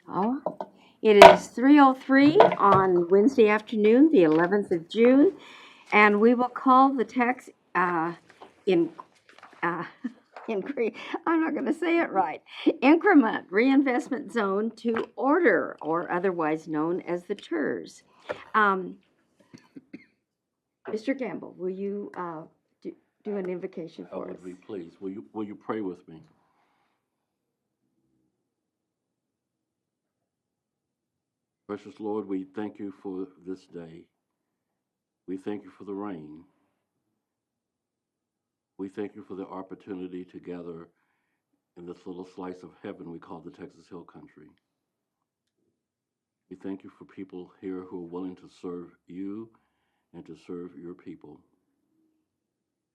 Oh, it is 3:03 on Wednesday afternoon, the 11th of June, and we will call the tax in uh, increase. I'm not going to say it right. Increment Reinvestment Zone to order, or otherwise known as the Tirz. Um, Mr. Gamble, will you do an invocation I for us? would be pleased. Will you pray with me? Precious Lord, we thank you for this day. We thank you for the rain. We thank you for the opportunity to gather in this little slice of heaven we call the Texas Hill Country. We thank you for people here who are willing to serve you and to serve your people.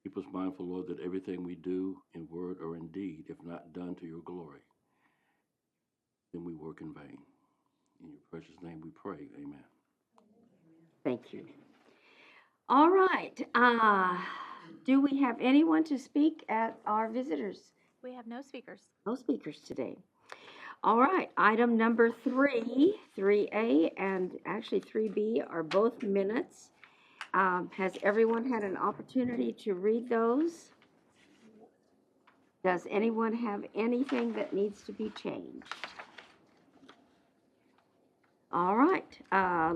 Keep us mindful, Lord, that everything we do in word or in deed, if not done to your glory, then we work in vain. In your precious name we pray. Amen. Thank you. All right. Do we have anyone to speak at our visitors? We have no speakers. No speakers today. All right. Item number 3A, and actually 3B are both minutes. Has everyone had an opportunity to read those? Does anyone have anything that needs to be changed? All right.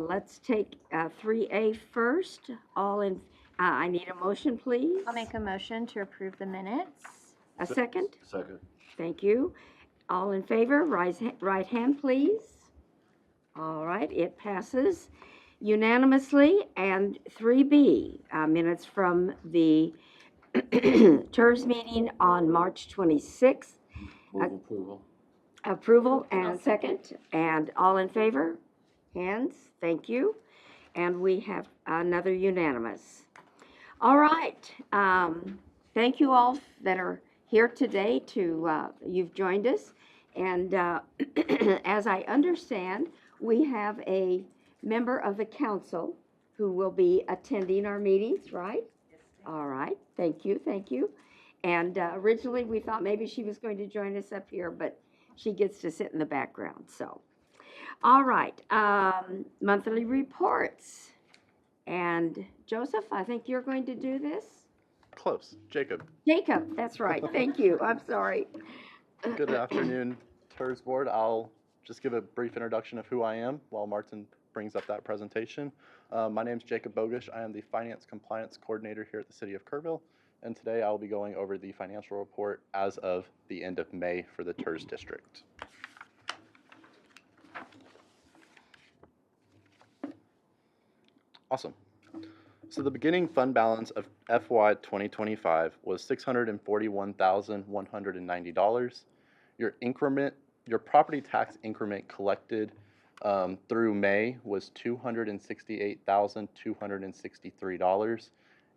Let's take 3A first. I need a motion, please. I'll make a motion to approve the minutes. A second? Second. Thank you. All in favor, right hand, please. All right, it passes unanimously. And 3B, minutes from the TERS meeting on March 26th. Move approval. Approval and second. And all in favor? Hands, thank you. And we have another unanimous. All right. Thank you all that are here today you've joined us. And as I understand, we have a member of the council who will be attending our meetings, right? All right. Thank you. Thank you. And originally we thought maybe she was going to join us up here, but she gets to sit in the background. So, all right. Monthly reports. And Joseph, I think you're going to do this? Close. Jacob. Jacob, that's right. Thank you. I'm sorry. Good afternoon, TERS board. I'll just give a brief introduction of who I am while Martin brings up that presentation. My name is Jacob Bogish. I am the Finance Compliance Coordinator here at the City of Kerrville, and today I will be going over the financial report as of the end of May for the TERS district. Awesome. So the beginning fund balance of FY 2025 was $641,190. Your property tax increment collected through May was $268,263,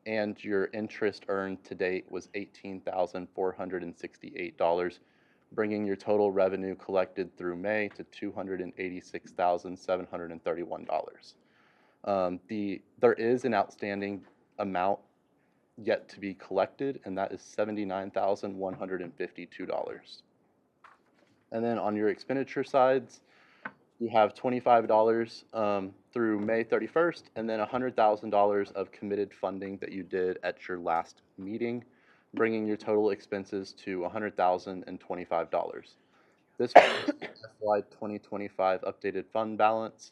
and your interest earned to date was $18,468, bringing your total revenue collected through May to $286,731. There is an outstanding amount yet to be collected, and that is $79,152. And then on your expenditure sides, you have $25 through May 31st, and then $100,000 of committed funding that you did at your last meeting, bringing your total expenses to $100,025. This brings FY 2025 updated fund balance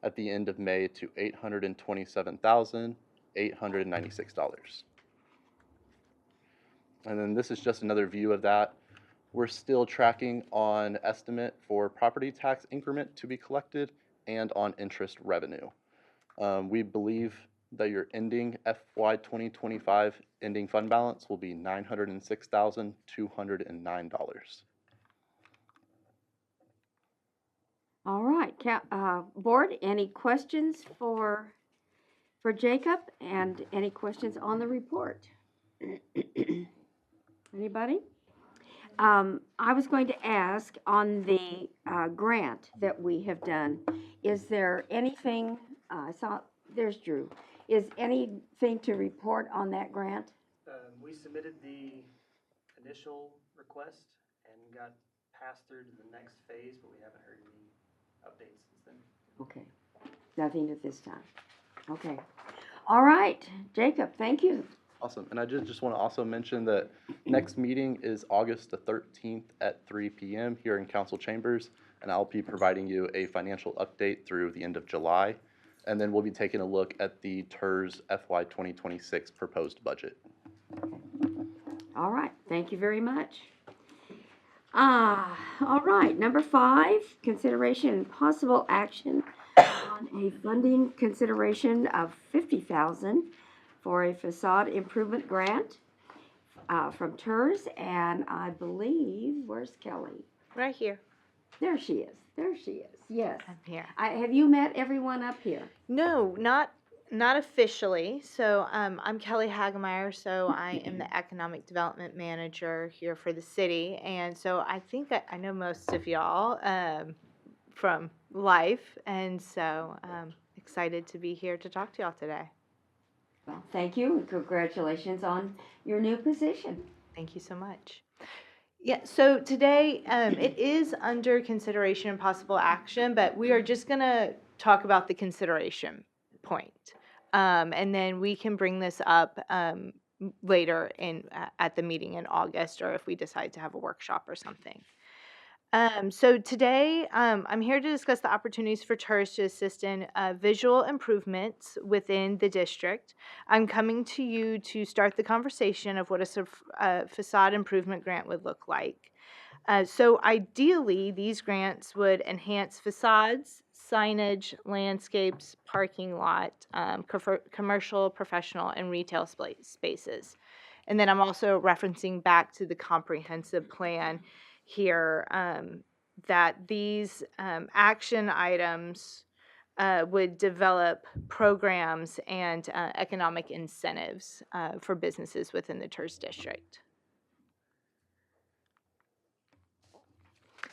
at the end of May to $827,896. And then this is just another view of that. We're still tracking on estimate for property tax increment to be collected and on interest revenue. We believe that your ending FY 2025 ending fund balance will be $906,209. All right. Board, any questions for Jacob, and any questions on the report? Anybody? I was going to ask on the grant that we have done, is there anything, I saw, there's Drew, is anything to report on that grant? We submitted the initial request and got passed through to the next phase, but we haven't heard any updates since then. Okay, nothing at this time. Okay. All right, Jacob, thank you. Awesome. And I just want to also mention that next meeting is August the 13th at 3 p.m. here in council chambers, and I'll be providing you a financial update through the end of July. And then we'll be taking a look at the Tirz FY 2026 proposed budget. All right, thank you very much. All right, number 5, consideration and possible action on a funding consideration of $50,000 for a facade improvement grant from Tirz, and I believe, where's Kelly? Right here. There she is, yes. I'm here. Have you met everyone up here? No, not officially. So I'm Kelly Hagemeyer. So I am the economic development manager here for the city, and so I think I know most of y'all from life, and so excited to be here to talk to y'all today. Well, thank you, and congratulations on your new position. Thank you so much. Yeah, so today it is under consideration and possible action, but we are just going to talk about the consideration point. And then we can bring this up later at the meeting in August, or if we decide to have a workshop or something. So today, I'm here to discuss the opportunities for Tirz to assist in visual improvements within the district. I'm coming to you to start the conversation of what a facade improvement grant would look like. So ideally, these grants would enhance facades, signage, landscapes, parking lot, commercial, professional, and retail spaces. And then I'm also referencing back to the comprehensive plan here that these action items would develop programs and economic incentives for businesses within the Tirz district.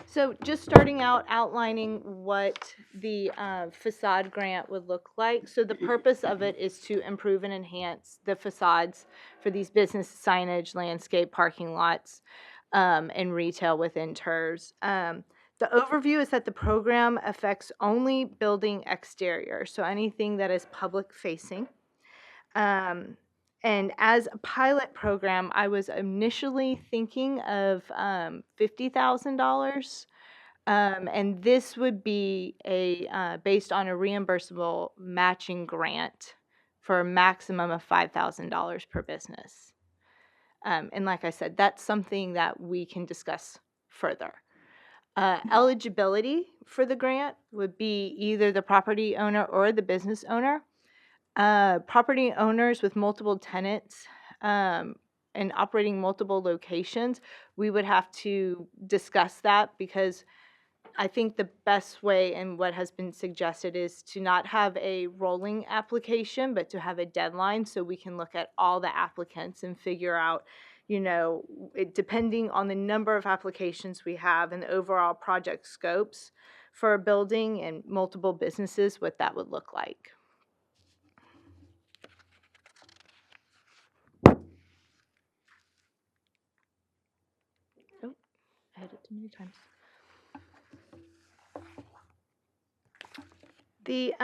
So just starting out outlining what the facade grant would look like. So the purpose of it is to improve and enhance the facades for these business signage, landscape, parking lots, and retail within Tirz. The overview is that the program affects only building exterior, so anything that is public facing. And as a pilot program, I was initially thinking of $50,000, and this would be based on a reimbursable matching grant for a maximum of $5,000 per business. And like I said, that's something that we can discuss further. Eligibility for the grant would be either the property owner or the business owner. Property owners with multiple tenants and operating multiple locations, we would have to discuss that, because I think the best way and what has been suggested is to not have a rolling application, but to have a deadline so we can look at all the applicants and figure out, depending on the number of applications we have and the overall project scopes for a building and multiple businesses, what that would look like. Oh, I had it too many times. The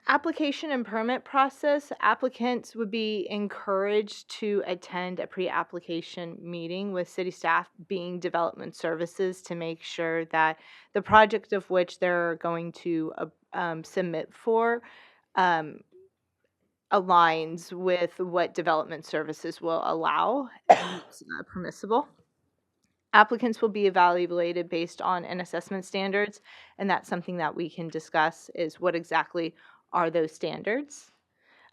application and permit process, applicants would be encouraged to attend a pre-application meeting with city staff, being development services, to make sure that the project of which they're going to submit for aligns with what development services will allow and it's permissible. Applicants will be evaluated based on an assessment standards, and that's something that we can discuss, is what exactly are those standards.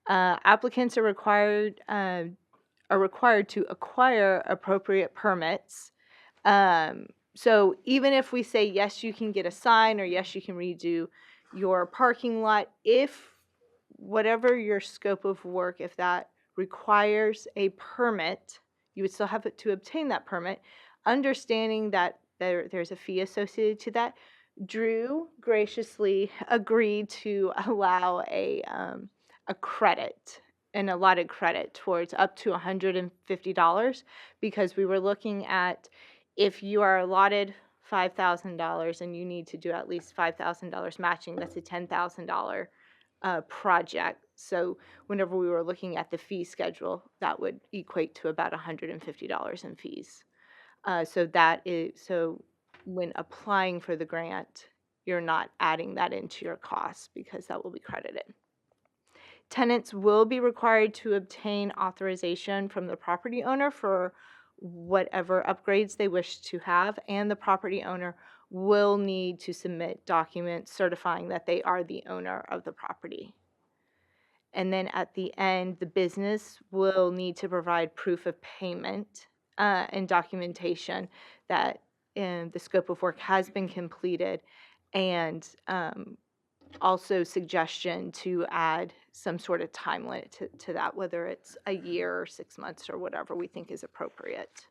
Applicants are required to acquire appropriate permits. So even if we say, yes, you can get a sign, or yes, you can redo your parking lot, if whatever your scope of work, if that requires a permit, you would still have to obtain that permit, understanding that there's a fee associated to that. Drew graciously agreed to allow a credit, an allotted credit towards up to $150, because we were looking at, if you are allotted $5,000 and you need to do at least $5,000 matching, that's a $10,000 project. So whenever we were looking at the fee schedule, that would equate to about $150 in fees. So when applying for the grant, you're not adding that into your costs because that will be credited. Tenants will be required to obtain authorization from the property owner for whatever upgrades they wish to have, and the property owner will need to submit documents certifying that they are the owner of the property. And then at the end, the business will need to provide proof of payment and documentation that the scope of work has been completed, and also suggestion to add some sort of time limit to that, whether it's a year or 6 months or whatever we think is appropriate.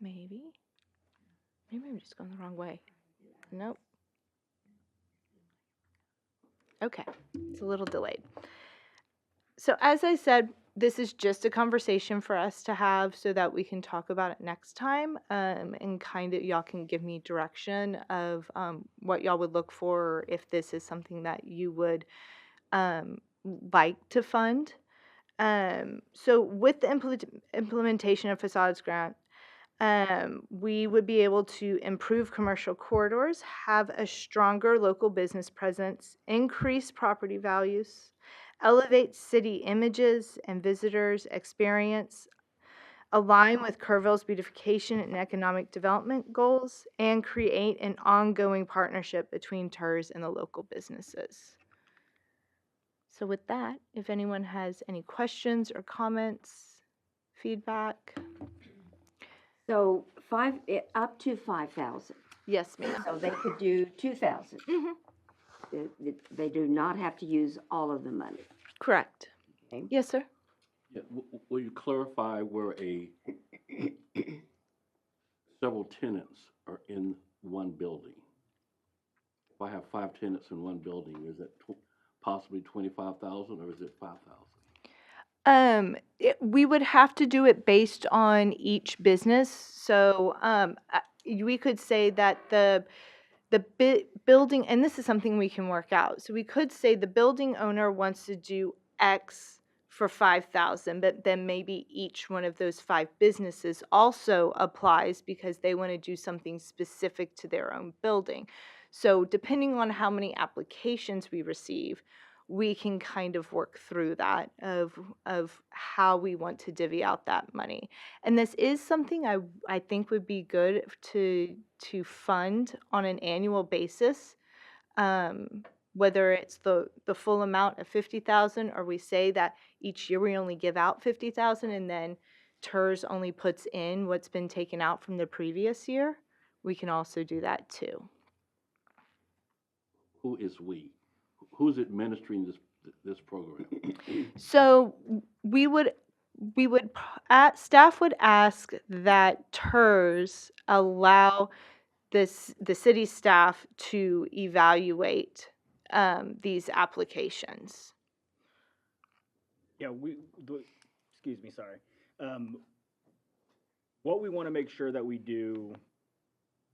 Maybe I'm just going the wrong way. Nope. Okay, it's a little delayed. So as I said, this is just a conversation for us to have so that we can talk about it next time, and kind of y'all can give me direction of what y'all would look for if this is something that you would like to fund. So with the implementation of facades grant, we would be able to improve commercial corridors, have a stronger local business presence, increase property values, elevate city images and visitors' experience, align with Kerrville's beautification and economic development goals, and create an ongoing partnership between Tirz and the local businesses. So with that, if anyone has any questions or comments, feedback. So up to 5,000. Yes, ma'am. So they could do 2,000. Mhm. They do not have to use all of the money. Correct. Okay. Yes, sir. Yeah, will you clarify where several tenants are in one building? If I have 5 tenants in one building, is that possibly 25,000 or is it 5,000? We would have to do it based on each business. So we could say that the building, and this is something we can work out. So we could say the building owner wants to do X for 5,000, but then maybe each one of those 5 businesses also applies because they want to do something specific to their own building. So depending on how many applications we receive, we can kind of work through that of how we want to divvy out that money. And this is something I think would be good to fund on an annual basis, whether it's the full amount of 50,000, or we say that each year we only give out 50,000 and then Tirz only puts in what's been taken out from the previous year. We can also do that too. Who is we? Who's administering this program? So staff would ask that Tirz allow the city staff to evaluate these applications. Yeah, excuse me, sorry. What we want to make sure that we do,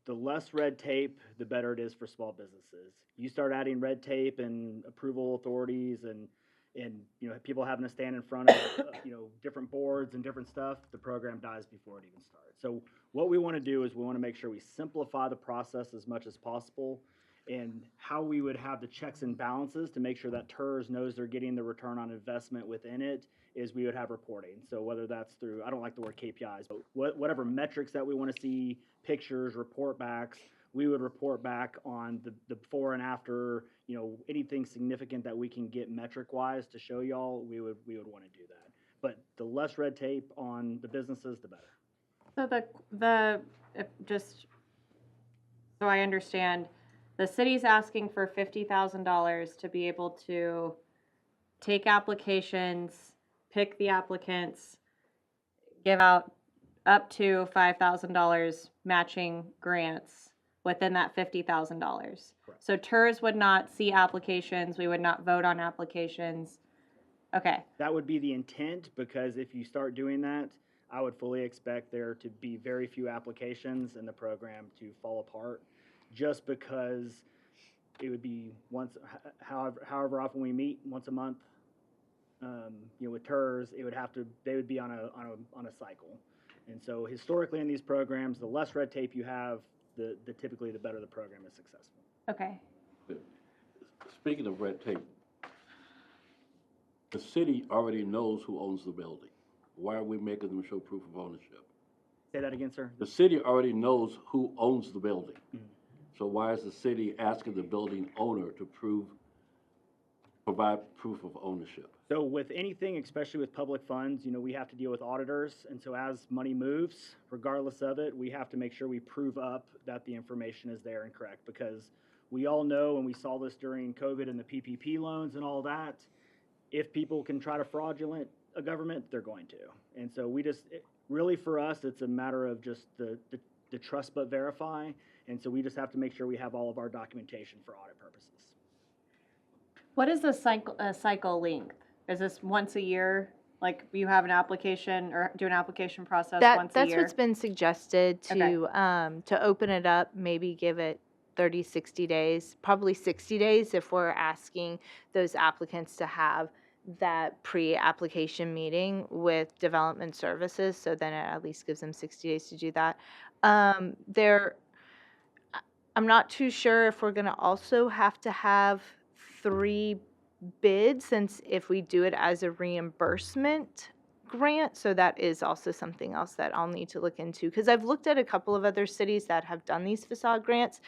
the less red tape, the better it is for small businesses. You start adding red tape and approval authorities and people having to stand in front of different boards and different stuff, the program dies before it even starts. So what we want to do is we want to make sure we simplify the process as much as possible, and how we would have the checks and balances to make sure that Tirz knows they're getting the return on investment within it is we would have reporting. So whether that's through, I don't like the word KPIs, but whatever metrics that we want to see, pictures, report backs, we would report back on the before and after, anything significant that we can get metric wise to show y'all, we would want to do that. But the less red tape on the businesses, the better. So just so I understand, the city's asking for $50,000 to be able to take applications, pick the applicants, give out up to $5,000 matching grants within that $50,000. Correct. So Tirz would not see applications, we would not vote on applications. Okay, That would be the intent, because if you start doing that, I would fully expect there to be very few applications and the program to fall apart, just because it would be however often we meet, once a month. With Tirz, they would be on a cycle. And so historically in these programs, the less red tape you have, the typically the better the program is successful. okay. Speaking of red tape, the city already knows who owns the building. Why are we making them show proof of ownership? Say that again, sir? The city already knows who owns the building. Mhm. So why is the city asking the building owner to provide proof of ownership? So with anything, especially with public funds, we have to deal with auditors. And so as money moves, regardless of it, we have to make sure we prove up that the information is there and correct, because we all know, and we saw this during COVID and the PPP loans and all that, if people can try to fraudulent a government, they're going to. And so really for us, it's a matter of just the trust but verify. And so we just have to make sure we have all of our documentation for audit purposes. What is the cycle length? Is this once a year? Like you have an application or do an application process once a That's year? what's been suggested to open it up, maybe give it 30, 60 days, probably 60 days if we're asking those applicants to have that pre-application meeting with development services. So then it at least gives them 60 days to do that. I'm not too sure if we're going to also have to have 3 bids, since if we do it as a reimbursement grant. So that is also something else that I'll need to look into, because I've looked at a couple of other cities that have done these facade grants.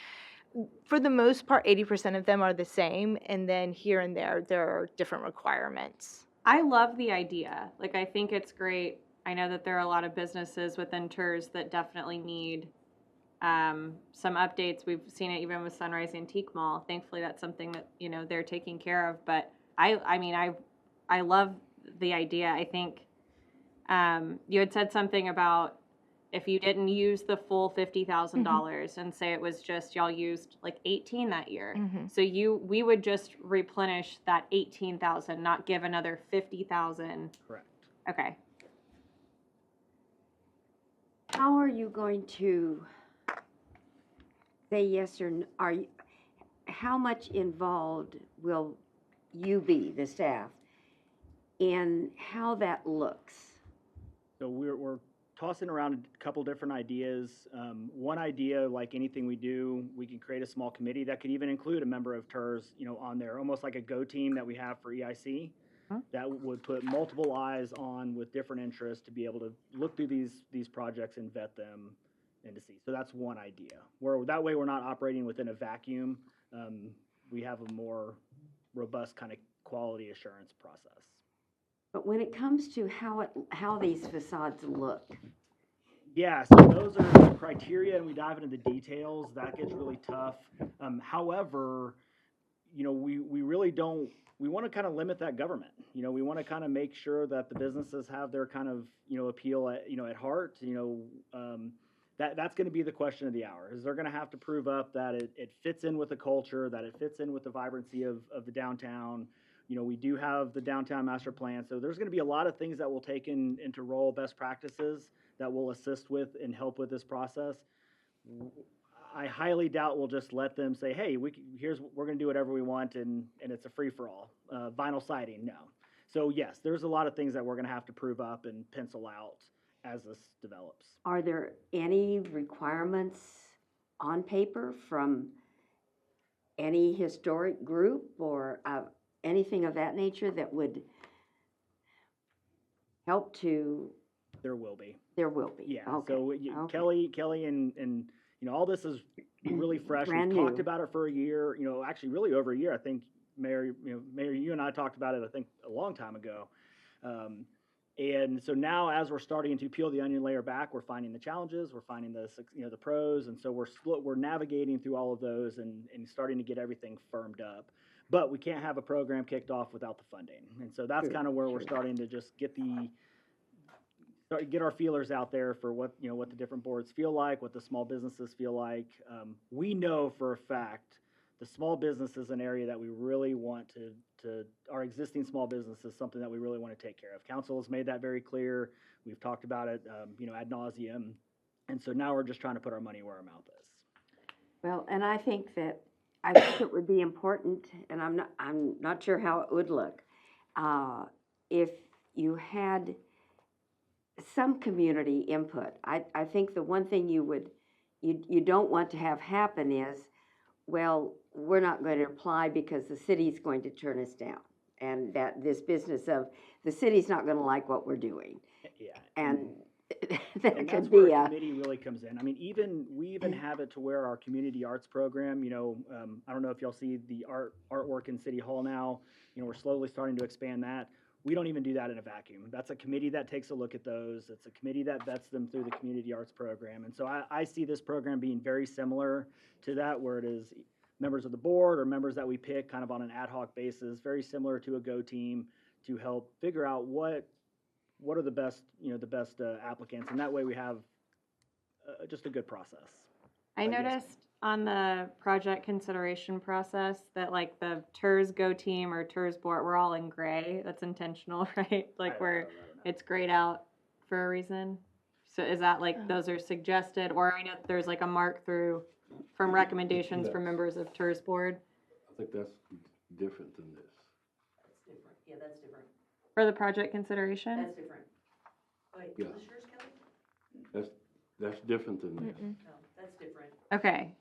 For the most part, 80% of them are the same, and then here and there are different requirements. I love the idea. Like, I think it's great. I know that there are a lot of businesses within Tirz that definitely need some updates. We've seen it even with Sunrise Antique Mall. Thankfully, that's something that, they're taking care of. But I love the idea. I think you had said something about if you didn't use the full $50,000 and say it was just y'all used like 18 that year. Mm-hmm. So we would just replenish that 18,000, not give another 50,000. Correct. Okay. How are you going to say yes or no? How much involved will you be, the staff, in how that looks? So we're tossing around a couple different ideas. One idea, like anything we do, we can create a small committee that could even include a member of Tirz, on there, almost like a go team that we have for EIC. That would put multiple eyes on with different interests to be able to look through these projects and vet them and to see. So that's one idea. That way we're not operating within a vacuum. We have a more robust kind of quality assurance process. But when it comes to how these facades look, yeah, so those are the criteria, and we dive into the details. That gets really tough. However, we really don't. We want to kind of limit that government. We want to kind of make sure that the businesses have their kind of appeal at heart. That's going to be the question of the hour. Is they're going to have to prove up that it fits in with the culture, that it fits in with the vibrancy of the downtown. We do have the downtown master plan, so there's going to be a lot of things that will take into role best practices that will assist with and help with this process. I highly doubt we'll just let them say, hey, we're going to do whatever we want and it's a free-for-all. Vinyl siding, no. So yes, there's a lot of things that we're going to have to prove up and pencil out as this develops. are there any requirements on paper from any historic group or anything of that nature that would help to? There will be. There will be. Yeah. Okay. So Okay. Kelly and all this is really fresh. Brand We've talked new. about it for a year, actually really over a year. I think Mayor, you and I talked about it, I think a long time ago. And so now as we're starting to peel the onion layer back, we're finding the challenges, we're finding the pros. And so we're navigating through all of those and starting to get everything firmed up. But we can't have a program kicked off without the funding. And so that's True, kind of where we're true. starting to just get get our feelers out there for what, what the different boards feel like, what the small businesses feel like. We know for a fact the small business is an area that we really want our existing small business is something that we really want to take care of. Council has made that very clear. We've talked about it, ad nauseum. And so now we're just trying to put our money where our mouth is. Well, and I think it would be important, and I'm not sure how it would look, if you had some community input. I think the one thing you don't want to have happen is, well, we're not going to apply because the city's going to turn us down. And that this business of the city's not going to like what we're doing. Yeah. And that And could that's where be a committee really comes in. I mean, we even have it to where our community arts program, I don't know if y'all see the artwork in City Hall now, we're slowly starting to expand that. We don't even do that in a vacuum. That's a committee that takes a look at those. It's a committee that vets them through the community arts program. And so I see this program being very similar to that, where it is members of the board or members that we pick kind of on an ad hoc basis, very similar to a Go team, to help figure out what are the best, applicants. And that way we have just a good process. I But yes. noticed on the project consideration process that like the Tirz Go team or Tirz board, we're all in gray. That's intentional, right? Like it's grayed out for a reason. So is that like those are suggested, or I know there's like a mark through from recommendations from members of Tirz board I think that's different than this. That's different. Yeah, that's different. for the project consideration? That's different. Wait, Yeah. is this yours, Kelly? That's different than this. No, that's different. Okay.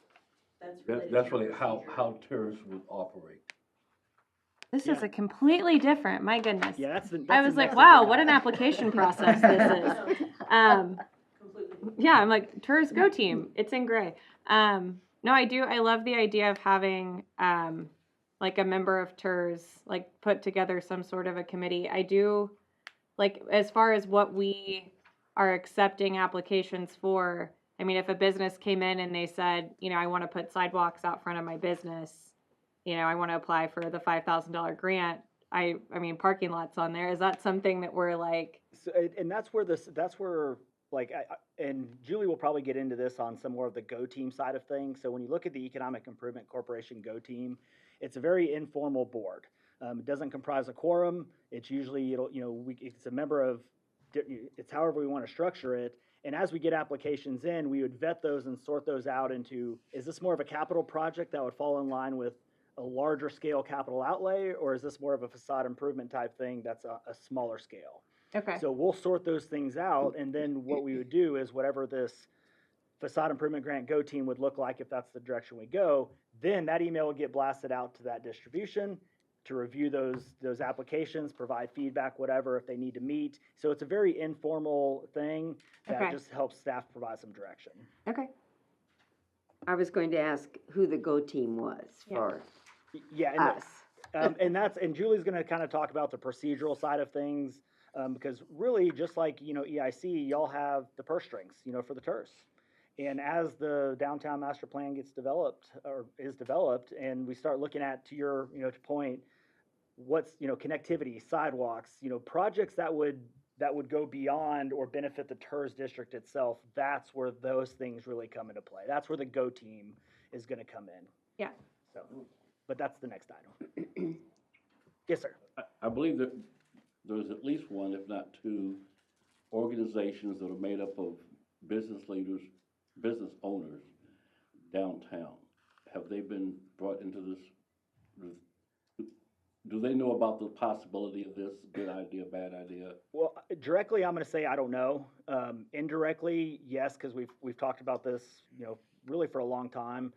That's related That's to really how procedure. Tirz would operate. This is a completely different, my goodness. Yeah, that's I the was like, next wow, agenda what an item. application process this is. Completely. Yeah, I'm like, Tirz Go team, it's in gray. No, I love the idea of having, like a member of Tirz, like put together some sort of a committee. I do, like, as far as what we are accepting applications for, I mean, if a business came in and they said, I want to put sidewalks out front of my business, I want to apply for the $5,000 grant. I mean, parking lots on there. Is that something that we're like, So, and that's where like, and Julie will probably get into this on some more of the Go team side of things. So when you look at the Economic Improvement Corporation Go team, it's a very informal board. It doesn't comprise a quorum. It's usually, it's a member of, it's however we want to structure it. And as we get applications in, we would vet those and sort those out into, is this more of a capital project that would fall in line with a larger scale capital outlay, or is this more of a facade improvement type thing that's a smaller scale? okay. So we'll sort those things out, and then what we would do is whatever this facade improvement grant Go team would look like, if that's the direction we go, then that email will get blasted out to that distribution to review those applications, provide feedback, whatever, if they need to meet. So it's a very informal thing that Okay. just helps staff provide some direction. Okay. I was going to ask who the Go team was for Yeah, and us. and Julie's going to kind of talk about the procedural side of things, because really, just like EIC, y'all have the purse strings, for the Tirz. And as the downtown master plan gets developed or is developed, and we start looking at, to your to point, what's connectivity, sidewalks, projects that would go beyond or benefit the Tirz district itself. That's where those things really come into play. That's where the Go team is going to come in. Yeah. So, but that's the next item. Yes, sir. I believe that there's at least one, if not two, organizations that are made up of business leaders, business owners downtown. Have they been brought into this? Do they know about the possibility of this? Good idea, bad idea? Well, directly, I'm going to say I don't know. Indirectly, yes, because we've talked about this, really for a long time.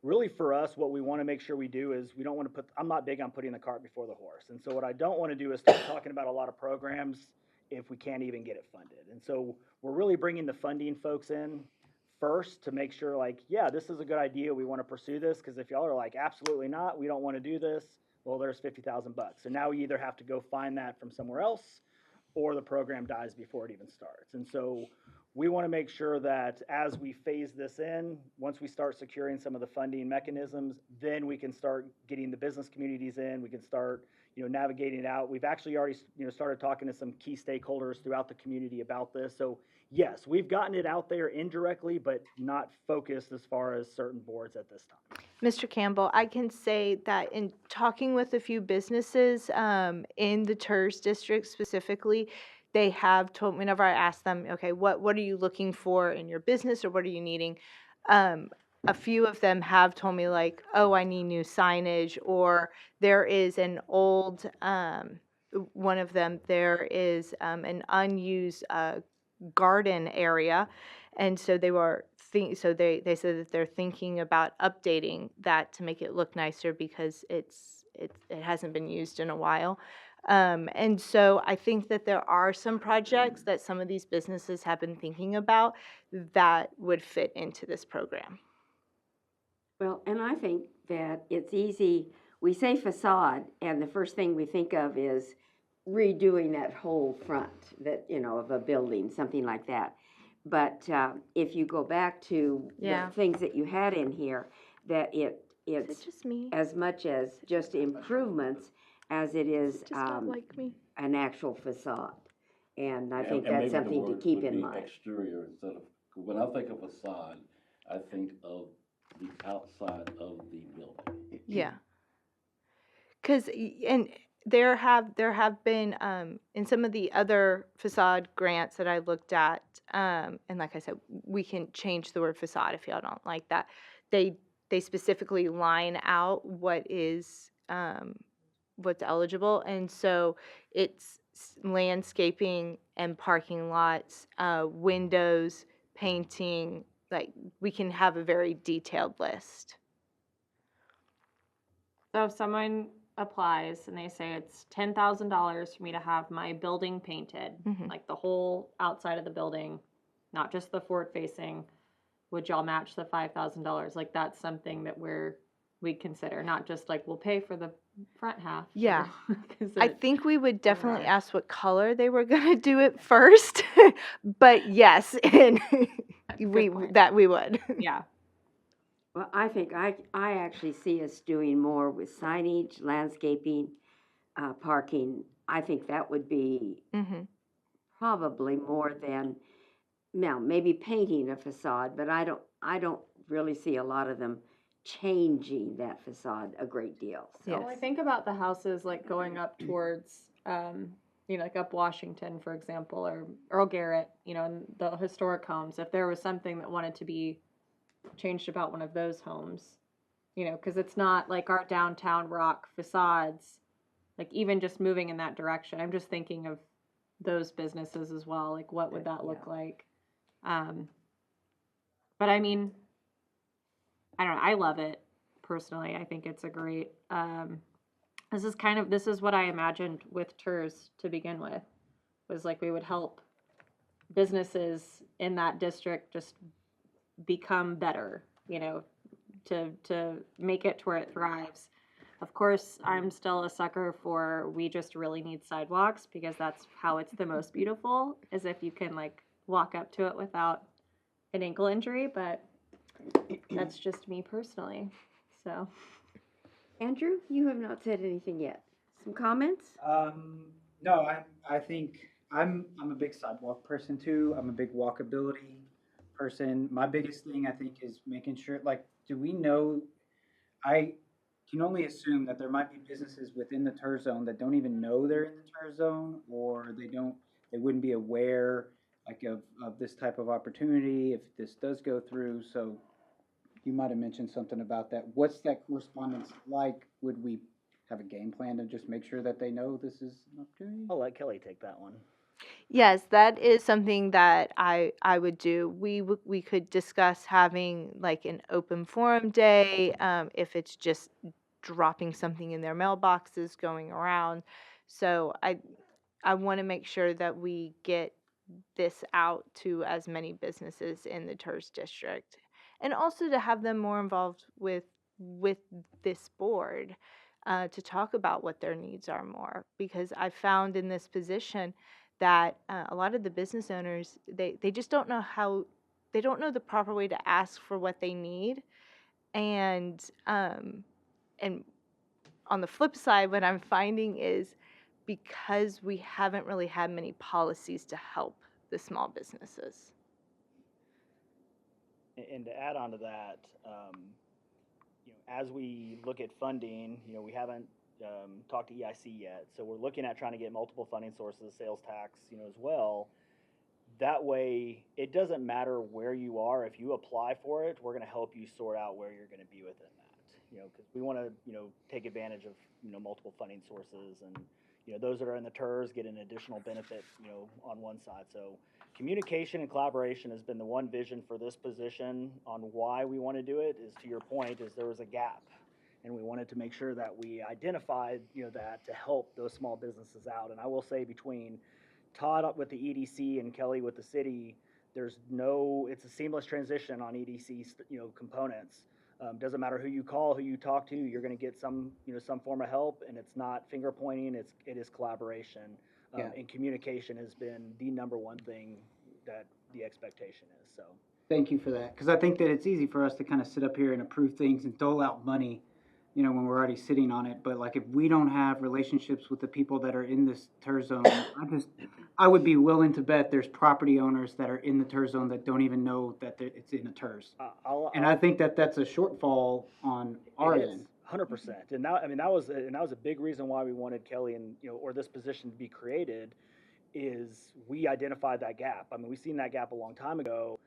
Really, for us, what we want to make sure we do is we don't want to I'm not big on putting the cart before the horse. And so what I don't want to do is start talking about a lot of programs if we can't even get it funded. And so we're really bringing the funding folks in first to make sure, like, yeah, this is a good idea. We want to pursue this, because if y'all are like, absolutely not, we don't want to do this, well, there's $50,000. So now we either have to go find that from somewhere else, or the program dies before it even starts. And so we want to make sure that as we phase this in, once we start securing some of the funding mechanisms, then we can start getting the business communities in. We can start, navigating it out. We've actually already, started talking to some key stakeholders throughout the community about this. So yes, we've gotten it out there indirectly, but not focused as far as certain boards at this time. Mr. Campbell, I can say that in talking with a few businesses in the Tirz district specifically, they have told, whenever I ask them, okay, what are you looking for in your business or what are you needing? A few of them have told me like, oh, I need new signage, or there is an old, one of them, there is an unused garden area. And so they said that they're thinking about updating that to make it look nicer because it hasn't been used in a while. And so I think that there are some projects that some of these businesses have been thinking about that would fit into this program. Well, and I think that it's easy, we say facade, and the first thing we think of is redoing that whole front of a building, something like that. But if you go back to Yeah. the things that you had in here, that Is it's it just me? as much as just improvements as it is Just not like me. an actual facade. And I And- think and that's maybe the something to word keep would in be mind. Exterior instead of, when I think of facade, I think of the outside of the building. Yeah. Because and there have been in some of the other facade grants that I looked at, and like I said, we can change the word facade if y'all don't like that. They specifically line out what is what's eligible, and so it's landscaping and parking lots, windows, painting. Like we can have a very detailed list. So if someone applies and they say it's $10,000 for me to have my building painted, Mhm. like the whole outside of the building, not just the forward facing, would y'all match the $5,000? Like that's something that we'd consider, not just like we'll pay for the front half. Yeah. 'Cause I it- think we would definitely Alright. ask what color they were gonna do it first, but yes, and we point. that we would. yeah. Well, I think I actually see us doing more with signage, landscaping, parking. I think that would be Hmm. probably more than, now, maybe painting a facade, but I don't really see a lot of them changing that facade a great deal. So, Yes. Well, I think about the houses like going up towards, like up Washington, for example, or Earl Garrett, and the historic homes. If there was something that wanted to be changed about one of those homes, because it's not like our downtown rock facades, like even just moving in that direction. I'm just thinking of those businesses as well. Like, what would that look Yeah. like? But I mean, I don't know. I love it personally. I think it's a great. This is what I imagined with Tirz to begin with. Was like we would help businesses in that district just become better. To make it to where it thrives. Of course, I'm still a sucker for we just really need sidewalks because that's how it's the most beautiful, is if you can like walk up to it without an ankle injury, but that's just me personally. So, Andrew, you have not said anything yet. Some comments? No, I think I'm a big sidewalk person too. I'm a big walkability person. My biggest thing I think is making sure, like, do we know? I can only assume that there might be businesses within the Tirz zone that don't even know they're in the Tirz zone, or they wouldn't be aware like of this type of opportunity if this does go through. So you might have mentioned something about that. What's that correspondence like? Would we have a game plan to just make sure that they know this is an opportunity? I'll let Kelly take that one. Yes, that is something that I would do. We could discuss having like an open forum day, if it's just dropping something in their mailboxes going around. So I want to make sure that we get this out to as many businesses in the Tirz district, and also to have them more involved with this board, to talk about what their needs are more, because I found in this position that a lot of the business owners, they just don't know they don't know the proper way to ask for what they need. And and on the flip side, what I'm finding is because we haven't really had many policies to help the small businesses. And to add on to that, as we look at funding, we haven't talked to EIC yet, so we're looking at trying to get multiple funding sources, sales tax, as well. That way, it doesn't matter where you are. If you apply for it, we're going to help you sort out where you're going to be within that. Because we want to, take advantage of, multiple funding sources, and those that are in the Tirz get an additional benefit, on one side. So communication and collaboration has been the one vision for this position on why we want to do it. Is, to your point, is there was a gap, and we wanted to make sure that we identified, that to help those small businesses out. And I will say, between Todd with the EDC and Kelly with the city, it's a seamless transition on EDC's, components. Doesn't matter who you call, who you talk to, you're going to get some form of help, and it's not finger pointing, it is collaboration. And communication has been the number one thing that the expectation is. So Thank you for that, because I think that it's easy for us to kind of sit up here and approve things and dole out money, when we're already sitting on it. But like, if we don't have relationships with the people that are in this Tirz zone, I would be willing to bet there's property owners that are in the Tirz zone that don't even know that it's in a Tirz. And I think that that's a shortfall on our end. 100%. And that was a big reason why we wanted Kelly and or this position to be created, is we identified that gap. I mean, we seen that gap a long time ago.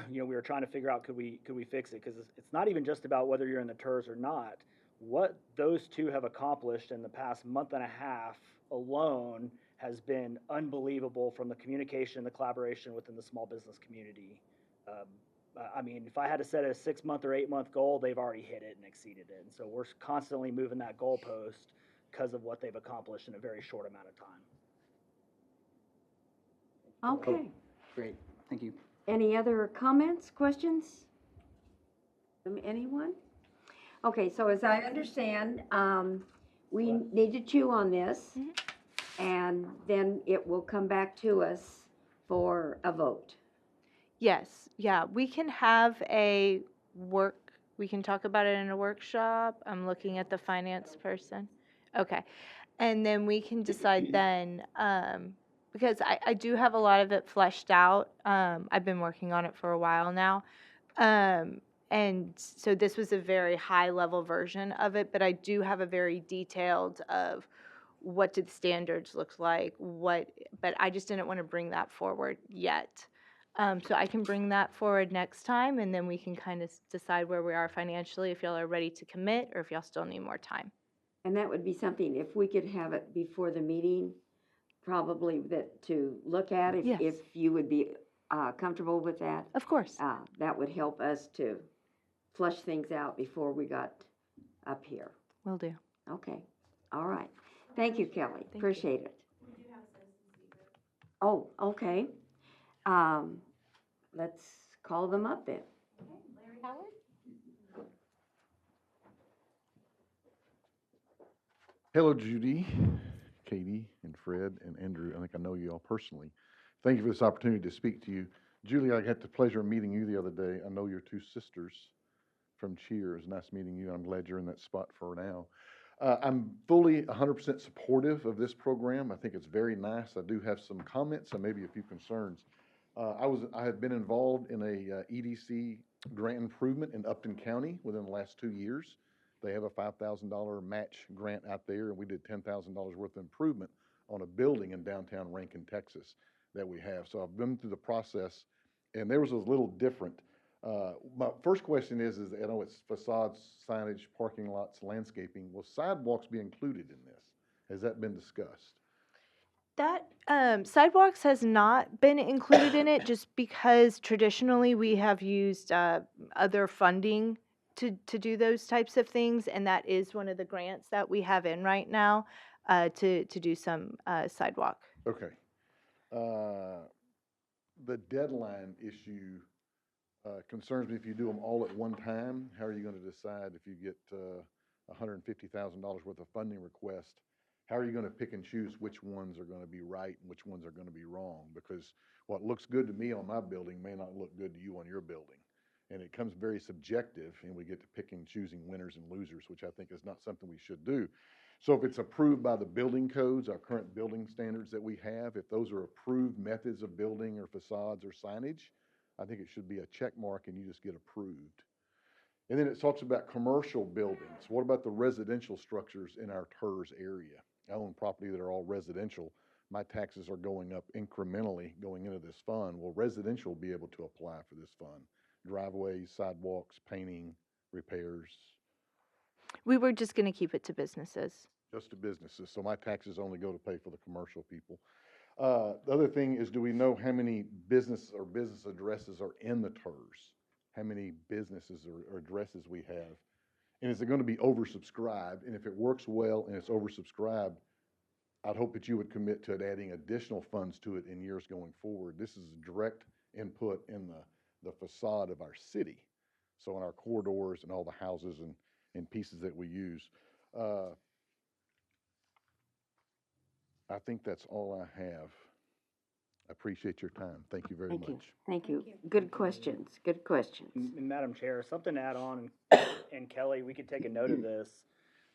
We were trying to figure out, could we fix it? Because it's not even just about whether you're in the Tirz or not. What those two have accomplished in the past month and a half alone has been unbelievable, from the communication, the collaboration within the small business community. If I had to set a 6-month or 8-month goal, they've already hit it and exceeded it. And so we're constantly moving that goalpost because of what they've accomplished in a very short amount of time. Okay. Great, thank you. Any other comments, questions from anyone? Okay, so as I understand, we need to chew on this, and then it will come back to us for a vote. Yes, yeah, we can have we can talk about it in a workshop. I'm looking at the finance person. Okay, and then we can decide then, because I do have a lot of it fleshed out. I've been working on it for a while now. And so this was a very high level version of it, but I do have a very detailed of what did the standards look like, but I just didn't want to bring that forward yet. So I can bring that forward next time, and then we can kind of decide where we are financially, if y'all are ready to commit or if y'all still need more time. And that would be something, if we could have it before the meeting, probably to look at, if you would be comfortable with that. Of course. That would help us to flush things out before we got up here. Will do. Okay, all right. Thank you, Kelly. you. Appreciate it. We do have a citizen speaker. Oh, okay. Let's call them up then. Okay, Larry Howard? Hello, Judy, Katie, and Fred, and Andrew. I think I know you all personally. Thank you for this opportunity to speak to you. Julie, I had the pleasure of meeting you the other day. I know your two sisters from Cheers. Nice meeting you. I'm glad you're in that spot for now. I'm fully 100% supportive of this program. I think it's very nice. I do have some comments and maybe a few concerns. I have been involved in a EDC grant improvement in Upton County within the last 2 years. They have a $5,000 match grant out there, and we did $10,000 worth of improvement on a building in downtown Rankin, Texas that we have. So I've been through the process, and there was a little different. My first question is I know it's facades, signage, parking lots, landscaping. Will sidewalks be included in this? Has that been discussed? That sidewalks has not been included in it, just because traditionally we have used other funding to do those types of things, and that is one of the grants that we have in right now to do some sidewalk. Okay. The deadline issue concerns me. If you do them all at one time, how are you going to decide if you get $150,000 worth of funding request how are you going to pick and choose which ones are going to be right and which ones are going to be wrong? Because what looks good to me on my building may not look good to you on your building. And it comes very subjective, and we get to pick and choosing winners and losers, which I think is not something we should do. So if it's approved by the building codes, our current building standards that we have, if those are approved methods of building or facades or signage, I think it should be a check mark and you just get approved. And then it talks about commercial buildings. What about the residential structures in our Tirz area? I own property that are all residential. My taxes are going up incrementally going into this fund. Will residential be able to apply for this fund? Driveways, sidewalks, painting, repairs, We were just going to keep it to businesses. just to businesses. So my taxes only go to pay for the commercial people. The other thing is, do we know how many business or business addresses are in the Tirz? How many businesses or addresses we have? And is it going to be oversubscribed? And if it works well and it's oversubscribed, I'd hope that you would commit to adding additional funds to it in years going forward. This is direct input in the facade of our city. So in our corridors and all the houses and pieces that we use. I think that's all I have. I appreciate your time. Thank you very Thank you. much. Thank you. Good questions. Good questions. Madam Chair, something to add on, and Kelly, we could take a note of this.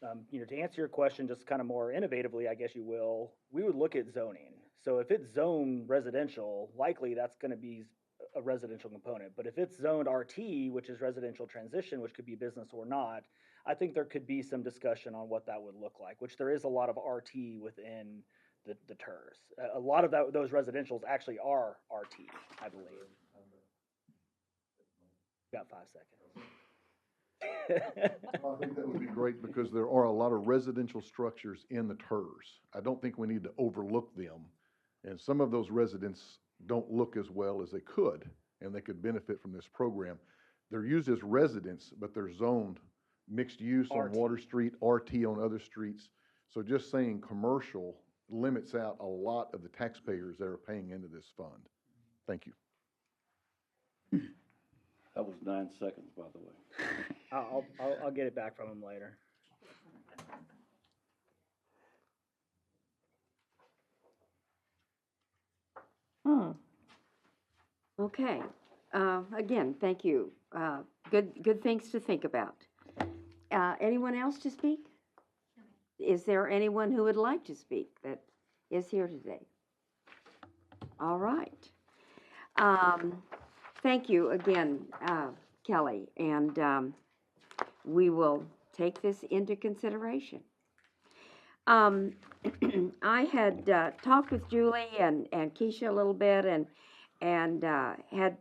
To answer your question just kind of more innovatively, I guess you will, we would look at zoning. So if it's zoned residential, likely that's going to be a residential component. But if it's zoned RT, which is residential transition, which could be business or not, I think there could be some discussion on what that would look like, which there is a lot of RT within the Tirz. A lot of those residentials actually are RT, I believe. Got 5 seconds. I think that would be great because there are a lot of residential structures in the Tirz. I don't think we need to overlook them. And some of those residents don't look as well as they could, and they could benefit from this program. They're used as residents, but they're zoned mixed use on RT. Water Street, RT on other streets. So just saying commercial limits out a lot of the taxpayers that are paying into this fund. Thank you. That was 9 seconds, by the way. I'll get it back from him later. Okay. Again, thank you. Good things to think about. Anyone else to speak? Is there anyone who would like to speak that is here today? All right. Thank you again, Kelly, and we will take this into consideration. I had talked with Julie and Keisha a little bit, and had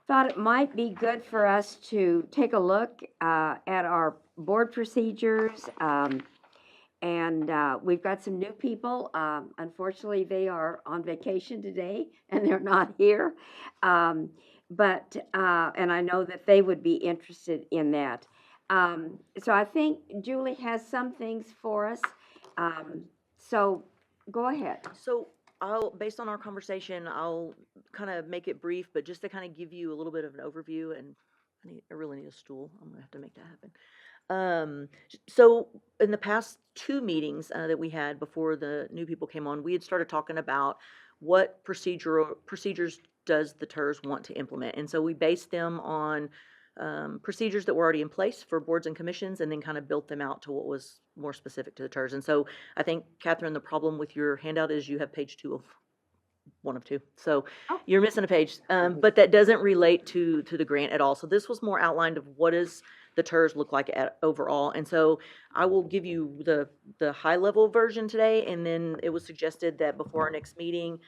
thought it might be good for us to take a look at our board procedures. And we've got some new people. Unfortunately, they are on vacation today, and they're not here. And I know that they would be interested in that. So I think Julie has some things for us. So go ahead. So based on our conversation, I'll kind of make it brief, but just to kind of give you a little bit of an overview, and I really need a stool. I'm gonna have to make that happen. So in the past 2 meetings that we had before the new people came on, we had started talking about what procedures does the Tirz want to implement. And so we based them on procedures that were already in place for boards and commissions, and then kind of built them out to what was more specific to the Tirz. And so I think, Catherine, the problem with your handout is you have page 2 of 1 of 2. So you're missing a page, but that doesn't relate to the grant at all. So this was more outlined of what does the Tirz look like overall. And so I will give you the high level version today, and then it was suggested that before our next meeting,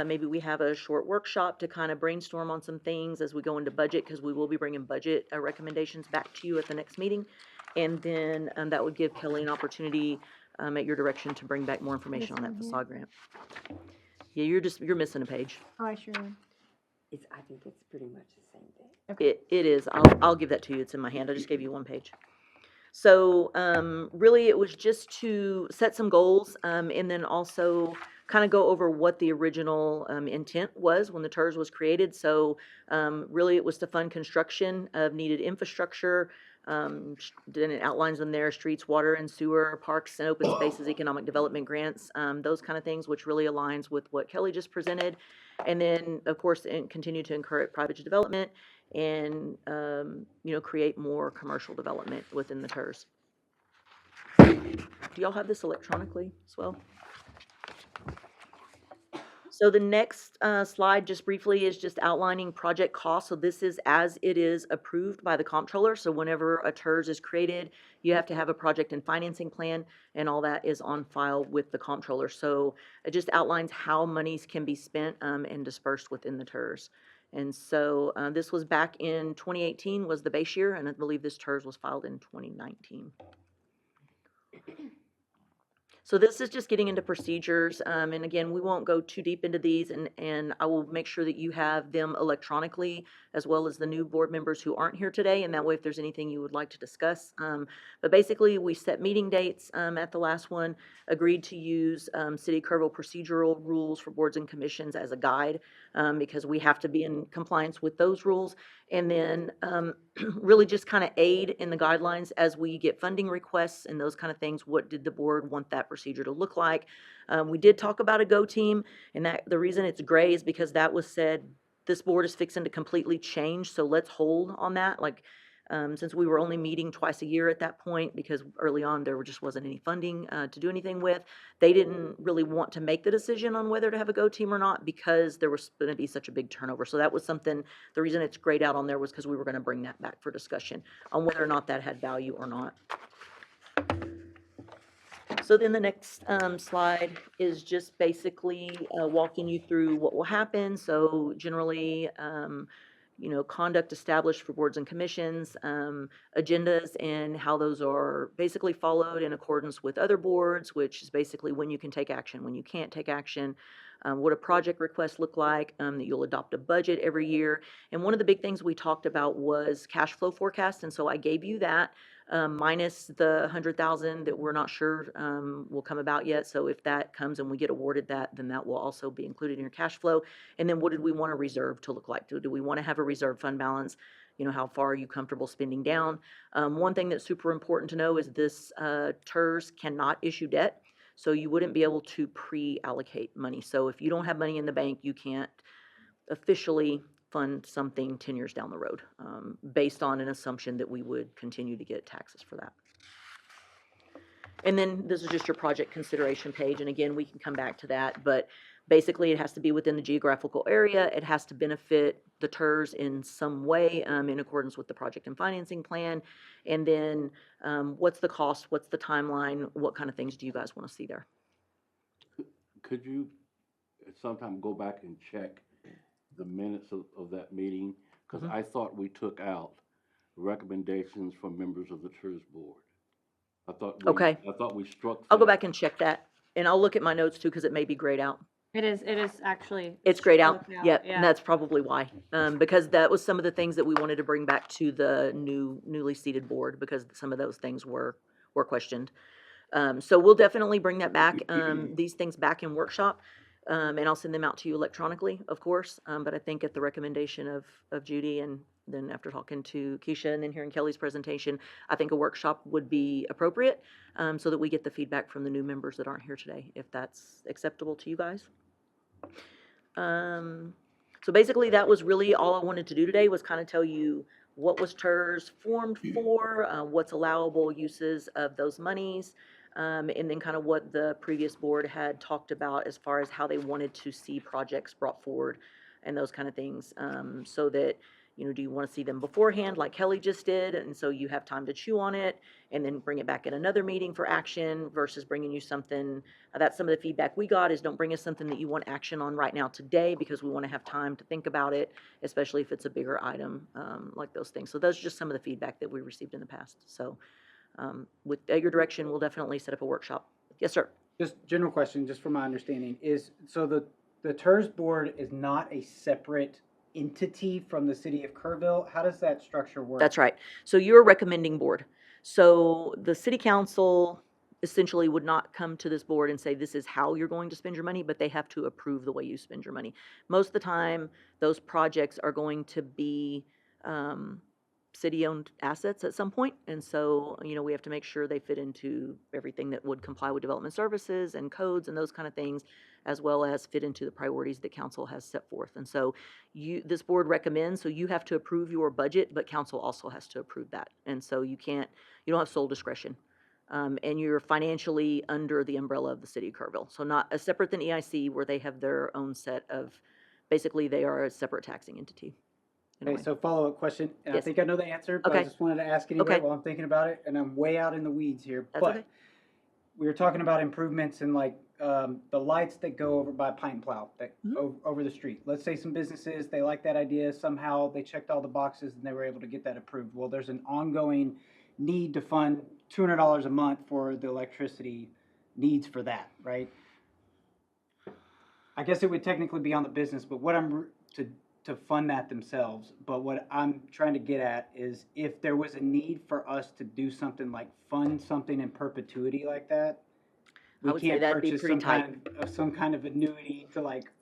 maybe we have a short workshop to kind of brainstorm on some things as we go into budget, because we will be bringing budget recommendations back to you at the next meeting. And then that would give Kelly an opportunity at your direction to bring back more information on that facade grant. Yeah, you're missing a page. Oh, I sure am. I think it's pretty much the same thing. It is. I'll give that to you. It's in my hand. I just gave you 1 page. So really, it was just to set some goals, and then also kind of go over what the original intent was when the Tirz was created. So really, it was to fund construction of needed infrastructure, Then it outlines them there: streets, water and sewer, parks and open spaces, economic development grants, those kind of things, which really aligns with what Kelly just presented. And then, of course, continue to encourage private development and, create more commercial development within the Tirz. Do y'all have this electronically as well? So the next slide, just briefly, is just outlining project costs. So this is as it is approved by the comptroller. So whenever a Tirz is created, you have to have a project and financing plan, and all that is on file with the comptroller. So it just outlines how monies can be spent and dispersed within the Tirz. And so this was back in 2018 was the base year, and I believe this Tirz was filed in 2019. So this is just getting into procedures, and again, we won't go too deep into these, and I will make sure that you have them electronically, as well as the new board members who aren't here today, and that way if there's anything you would like to discuss. But basically, we set meeting dates at the last one, agreed to use City of Kerrville procedural rules for boards and commissions as a guide, because we have to be in compliance with those rules, and then really just kind of aid in the guidelines as we get funding requests and those kind of things. What did the board want that procedure to look like? We did talk about a go team, and that the reason it's gray is because that was said this board is fixing to completely change, so let's hold on that. Like, since we were only meeting twice a year at that point, because early on there just wasn't any funding to do anything with, they didn't really want to make the decision on whether to have a go team or not because there was going to be such a big turnover. So that was something, the reason it's grayed out on there was because we were going to bring that back for discussion on whether or not that had value or not. So then the next slide is just basically walking you through what will happen. So generally, conduct established for boards and commissions, agendas, and how those are basically followed in accordance with other boards, which is basically when you can take action, when you can't take action, what a project request look like, that you'll adopt a budget every year. And one of the big things we talked about was cash flow forecast, and so I gave you that. Minus the 100,000 that we're not sure will come about yet. So if that comes and we get awarded that, then that will also be included in your cash flow. And then what did we want a reserve to look like? Do we want to have a reserve fund balance? How far are you comfortable spending down? One thing that's super important to know is this Tirz cannot issue debt. So you wouldn't be able to pre-allocate money. So if you don't have money in the bank, you can't officially fund something 10 years down the road, based on an assumption that we would continue to get taxes for that. And then this is just your project consideration page, and again, we can come back to that, but basically it has to be within the geographical area, it has to benefit the Tirz in some way, in accordance with the project and financing plan, and then what's the cost, what's the timeline, what kind of things do you guys want to see there? Could you sometime go back and check the minutes of that meeting? Because I thought we took out recommendations from members of the Tirz board. I thought we struck I'll go that. back and check that, and I'll look at my notes too, because it may be grayed out. It is actually. It's grayed out, struck yep, yeah. and that's probably why, because that was some of the things that we wanted to bring back to the newly seated board, because some of those things were questioned. So we'll definitely bring that back, these things back in workshop, and I'll send them out to you electronically, of course, but I think at the recommendation of Judy, and then after talking to Keisha and then hearing Kelly's presentation, I think a workshop would be appropriate, so that we get the feedback from the new members that aren't here today, if that's acceptable to you guys. So basically that was really all I wanted to do today, was kind of tell you what was Tirz formed for, what's allowable uses of those monies, and then kind of what the previous board had talked about as far as how they wanted to see projects brought forward and those kind of things, so that, do you want to see them beforehand like Kelly just did, and so you have time to chew on it and then bring it back at another meeting for action, versus bringing you something, that's some of the feedback we got, is don't bring us something that you want action on right now today, because we want to have time to think about it, especially if it's a bigger item, like those things. So those are just some of the feedback that we received in the past. So with your direction, we'll definitely set up a workshop. Yes, sir. Just general question, just from my understanding, is so the Tirz board is not a separate entity from the city of Kerrville. How does that structure work? That's right. So you're a recommending board. So the city council essentially would not come to this board and say, this is how you're going to spend your money, but they have to approve the way you spend your money. Most of the time, those projects are going to be city-owned assets at some point, and so, we have to make sure they fit into everything that would comply with development services and codes and those kind of things, as well as fit into the priorities that council has set forth. And so this board recommends, so you have to approve your budget, but council also has to approve that. And so you don't have sole discretion. And you're financially under the umbrella of the city of Kerrville. So not as separate than EIC, where they have their own set of, basically they are a separate taxing entity. in a Okay, way. so follow-up question, and I Yes. think I know the answer, but I Okay. just wanted to ask anyway Okay. while I'm thinking about it, and I'm way out in the weeds here. That's But okay. we were talking about improvements in like the lights that go over by Pine Plow that Mhm. over the street. Let's say some businesses, they like that idea, somehow they checked all the boxes and they were able to get that approved. Well, there's an ongoing need to fund $200 a month for the electricity needs for that, right? I guess it would technically be on the business, but what to fund that themselves. But what I'm trying to get at is if there was a need for us to do something like fund something in perpetuity like that, I we would say can't that'd be purchase pretty some kind of annuity to like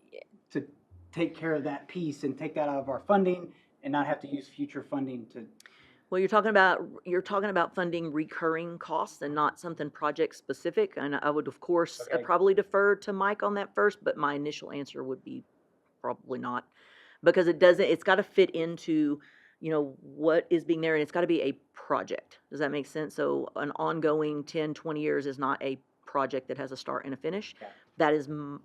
to take care of that piece and take that out of our funding and not have to use future funding to. Well, you're talking about funding recurring costs and not something project specific. And I would, of course, Okay. probably defer to Mike on that first, but my initial answer would be probably not. Because it's got to fit into, what is being there, and it's got to be a project. Does that make sense? So an ongoing 10, 20 years is not a project that has a start and a finish. Yeah.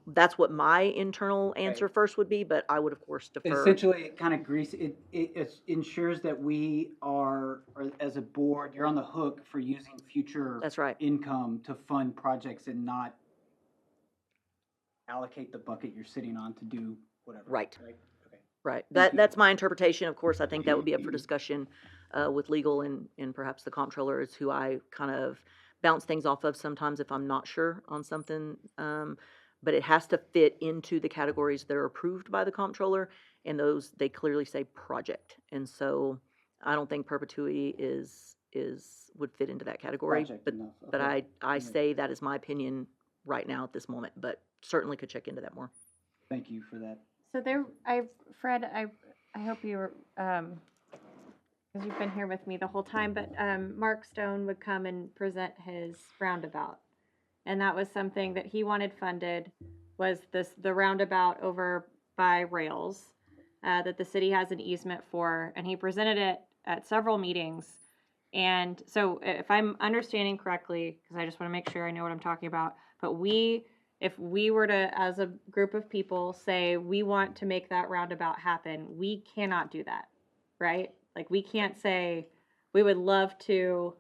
That's what my internal answer first would be, but I would, of course, defer. Essentially, it kind of it ensures that we are, or as a board, you're on the hook for using future That's right. income to fund projects and not allocate the bucket you're sitting on to do whatever. Right. Okay. Right. Thank you. That's my interpretation. Of course, I think that would be up for discussion with legal and perhaps the comptroller is who I kind of bounce things off of sometimes if I'm not sure on something. But it has to fit into the categories that are approved by the comptroller, and those, they clearly say project. And so I don't think perpetuity would fit into that category. Project But enough, but okay. I say that is my opinion right now at this moment, but certainly could check into that more. Thank you for that. So Fred, I hope you were, because you've been here with me the whole time, but Mark Stone would come and present his roundabout. And that was something that he wanted funded, was the roundabout over by Rails, that the city has an easement for, and he presented it at several meetings. And so if I'm understanding correctly, because I just want to make sure I know what I'm talking about, but if we were to, as a group of people, say we want to make that roundabout happen, we cannot do that, right? Like, we can't say, we would love to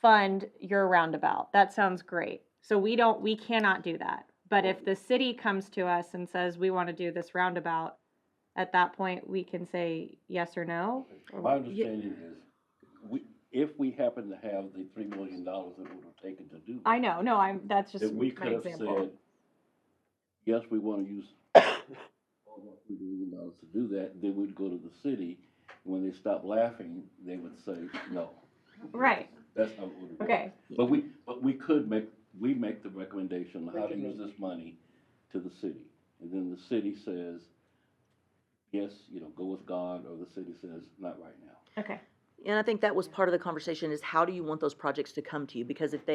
fund your roundabout. That sounds great. So we cannot do that. But if the city comes to us and says, we want to do this roundabout, at that point, we can say yes or no? My understanding is, if we happen to have the $3 million that it would have taken to do that. I know, no, that's just That we my could have example. said, yes, we want to use all that $3 million to do that, then we'd go to the city. When they stop laughing, they would say no. Right, That's how it would work. okay. But we could make the recommendation on how to use this money to the city. And then the city says, yes, go with God, or the city says, not right now. Okay. And I think that was part of the conversation, is how do you want those projects to come to you? Because if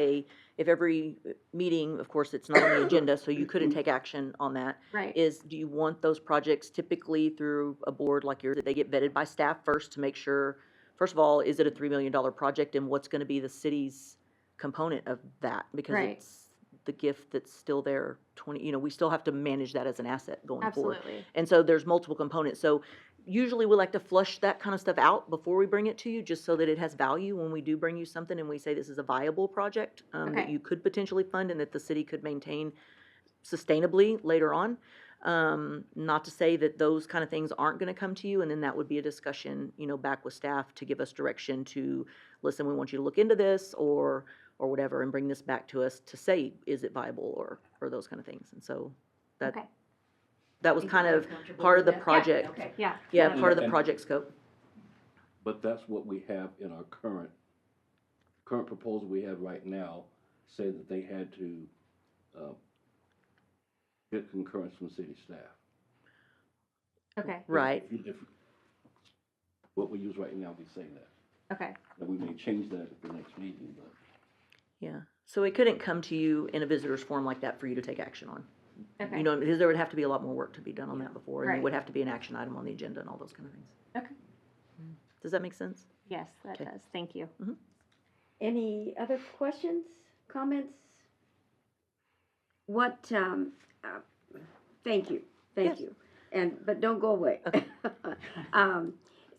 every meeting, of course, it's not on the agenda, so you couldn't take action on that. Right. Do you want those projects typically through a board like yours, that they get vetted by staff first to make sure, first of all, is it a $3 million project, and what's gonna be the city's component of that? Because Right. it's the gift that's still there, we still have to manage that as an asset going forward. Absolutely. And so there's multiple components. So usually we like to flush that kind of stuff out before we bring it to you, just so that it has value when we do bring you something and we say this is a viable project that Okay. you could potentially fund and that the city could maintain sustainably later on. Not to say that those kind of things aren't going to come to you, and then that would be a discussion, back with staff to give us direction to, listen, we want you to look into this or whatever, and bring this back to us to say, is it viable or those kind of things. And so that Okay. that was kind of part of the project. Okay, yeah. Yeah, That's part of the And- project scope. But that's what we have in our current proposal we have right now, say that they had to get concurrence from city staff. Okay. Right. what we use right now, we say that. Okay, And we may change that at the next meeting, but Yeah, so it couldn't come to you in a visitor's form like that for you to take action on. okay. You know, because there would have to be a lot more work to be done on that before, and Right. there would have to be an action item on the agenda and all those kind of things. Okay. Does that make sense? Yes, that Okay. does. Thank you. Any other questions, comments? What, thank you, thank Yes. you. But don't go away. Okay.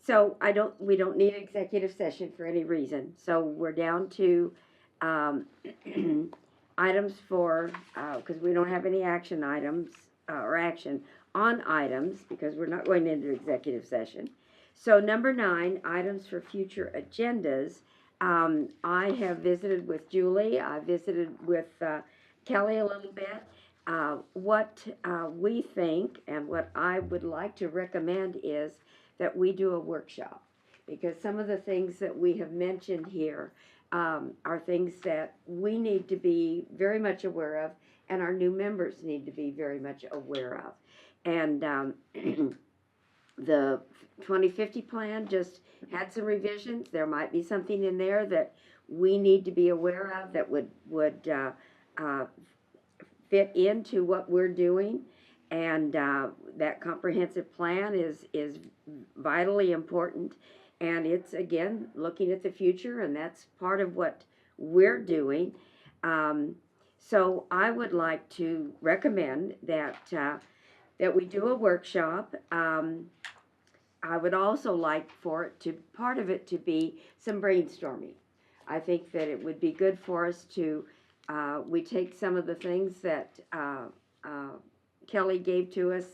So we don't need executive session for any reason. So we're down to, items for, because we don't have any action items, or action on items, because we're not going into executive session. So number 9, items for future agendas. I have visited with Julie, I visited with Kelly a little bit. What we think and what I would like to recommend is that we do a workshop. Because some of the things that we have mentioned here are things that we need to be very much aware of, and our new members need to be very much aware of. And the 2050 plan just had some revisions. There might be something in there that we need to be aware of that would fit into what we're doing. And that comprehensive plan is vitally important. And it's, again, looking at the future, and that's part of what we're doing. So I would like to recommend that we do a workshop. I would also like for it to, part of it to be some brainstorming. I think that it would be good for us to, we take some of the things that Kelly gave to us,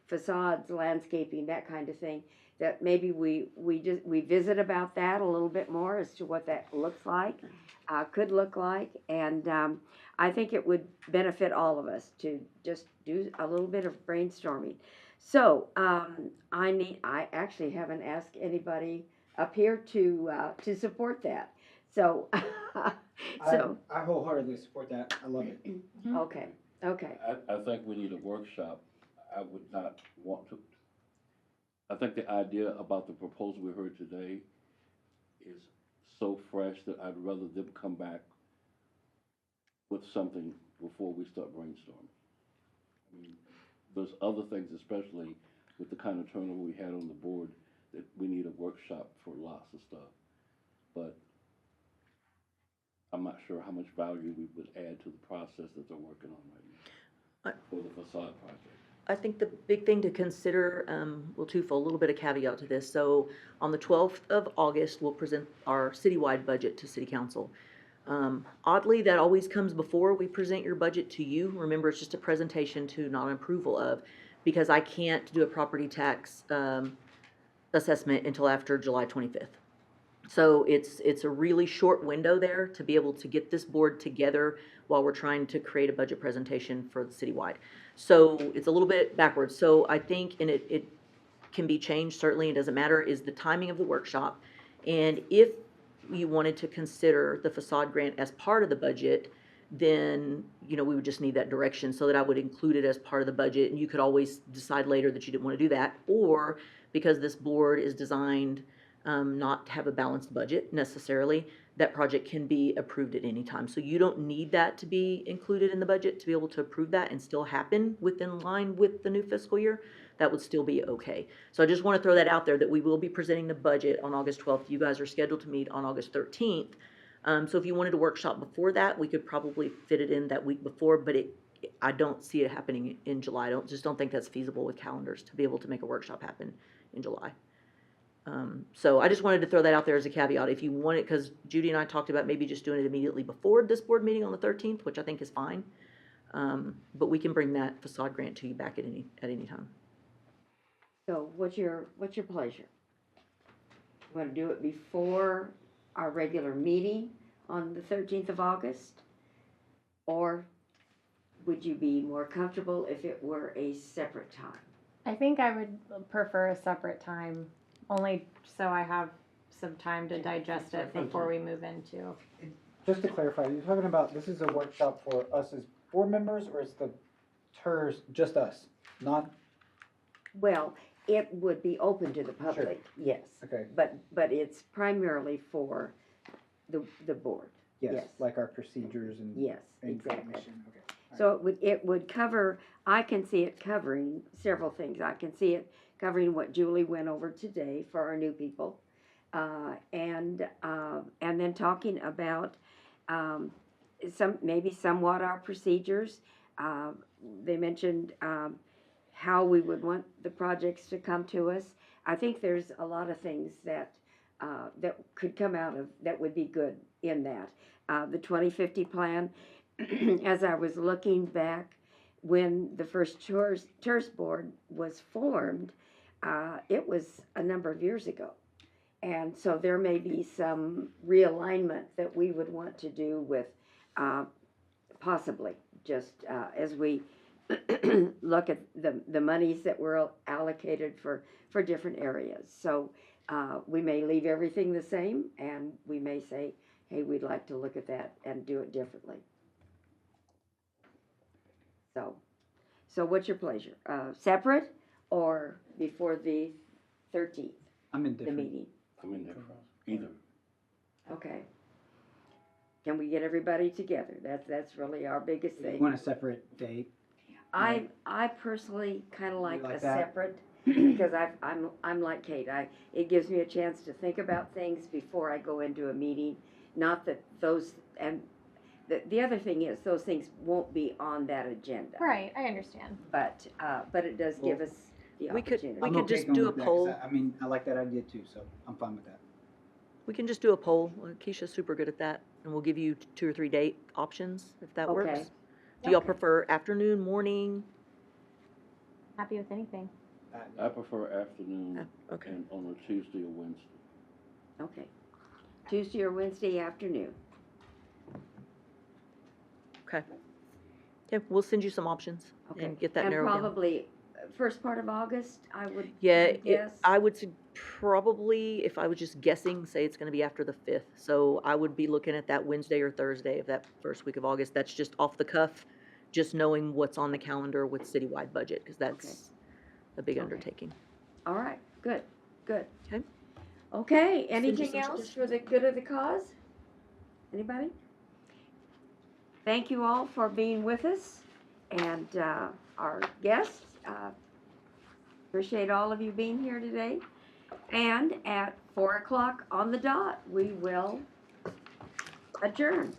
facades, landscaping, that kind of thing, that maybe we visit about that a little bit more as to what that looks like, could look like. And I think it would benefit all of us to just do a little bit of brainstorming. So I actually haven't asked anybody up here to support that. So so I wholeheartedly support that. I love it. okay. I think we need a workshop. I would not want to. I think the idea about the proposal we heard today is so fresh that I'd rather them come back with something before we start brainstorming. I mean, there's other things, especially with the kind of turnover we had on the board, that we need a workshop for lots of stuff. But I'm not sure how much value we would add to the process that they're working on right now for the facade project. I think the big thing to consider, well, twofold, a little bit of caveat to this. So on the 12th of August, we'll present our citywide budget to City Council. Oddly, that always comes before we present your budget to you. Remember, it's just a presentation to, not an approval of, because I can't do a property tax assessment until after July 25th. So it's a really short window there to be able to get this board together while we're trying to create a budget presentation for the citywide. So it's a little bit backwards. So I think, and it can be changed, certainly, it doesn't matter, is the timing of the workshop. And if you wanted to consider the facade grant as part of the budget, then, you know, we would just need that direction so that I would include it as part of the budget. And you could always decide later that you didn't want to do that. Or because this board is designed not to have a balanced budget necessarily, that project can be approved at any time. So you don't need that to be included in the budget to be able to approve that and still happen within line with the new fiscal year. That would still be okay. So I just want to throw that out there, that we will be presenting the budget on August 12th. You guys are scheduled to meet on August 13th. So if you wanted a workshop before that, we could probably fit it in that week before, but I don't see it happening in July. I just don't think that's feasible with calendars to be able to make a workshop happen in July. So I just wanted to throw that out there as a caveat. If you want it, because Judy and I talked about maybe just doing it immediately before this board meeting on the 13th, which I think is fine. But we can bring that facade grant to you back at any time. So what's your pleasure? You want to do it before our regular meeting on the 13th of August? Or would you be more comfortable if it were a separate time? I think I would prefer a separate time, only so I have some time to digest it before we move into. Just to clarify, you're talking about, this is a workshop for us as board members, or is the Tirz just us? Not, Well, it would be open to the public, yes. Okay, But it's primarily for the board. yes, Yes. like our procedures and. Yes, and exactly. information, okay. All So it would cover, I can see it covering several things. I can see it covering what Julie went over today for our new people. And then talking about, maybe somewhat our procedures. They mentioned, how we would want the projects to come to us. I think there's a lot of things that could come out of, that would be good in that. The 2050 plan, as I was looking back when the first Tirz board was formed, it was a number of years ago. And so there may be some realignment that we would want to do with, possibly, just as we look at the monies that were allocated for different areas. So we may leave everything the same, and we may say, hey, we'd like to look at that and do it differently. So what's your pleasure? Separate or before the 13th, I'm the indifferent. meeting? I'm in there, either. Okay. Can we get everybody together? That's really our biggest You thing. want a separate date? I personally kind of like like a that? separate, because I'm like Kate. It gives me a chance to think about things before I go into a meeting. Not that those, and the other thing is, those things won't be on that agenda. Right, I understand. But it does give us the we could- opportunity. we I'm could okay just going do a with that, 'cause poll. I mean, I like that idea too, so I'm fine with that. We can just do a poll. Keisha's super good at that, and we'll give you 2 or 3 date options, if that Okay. works. Do y'all Okay. prefer afternoon, morning? Happy with anything. I prefer afternoon Okay. and on a Tuesday or Wednesday. Okay. Tuesday or Wednesday afternoon. Okay. Okay, we'll send you some options Okay. and get that And narrowed down. probably first part of August, I would Yeah, guess. I would probably, if I was just guessing, say it's gonna be after the 5th. So I would be looking at that Wednesday or Thursday of that first week of August. That's just off the cuff, just knowing what's on the calendar with citywide budget, because that's a big Okay. undertaking. All right, good. Okay. Okay, Send you anything some else for the good of the cause? Anybody? Thank you all for being with us, and our guests. Appreciate all of you being here today. And at 4 o'clock on the dot, we will adjourn.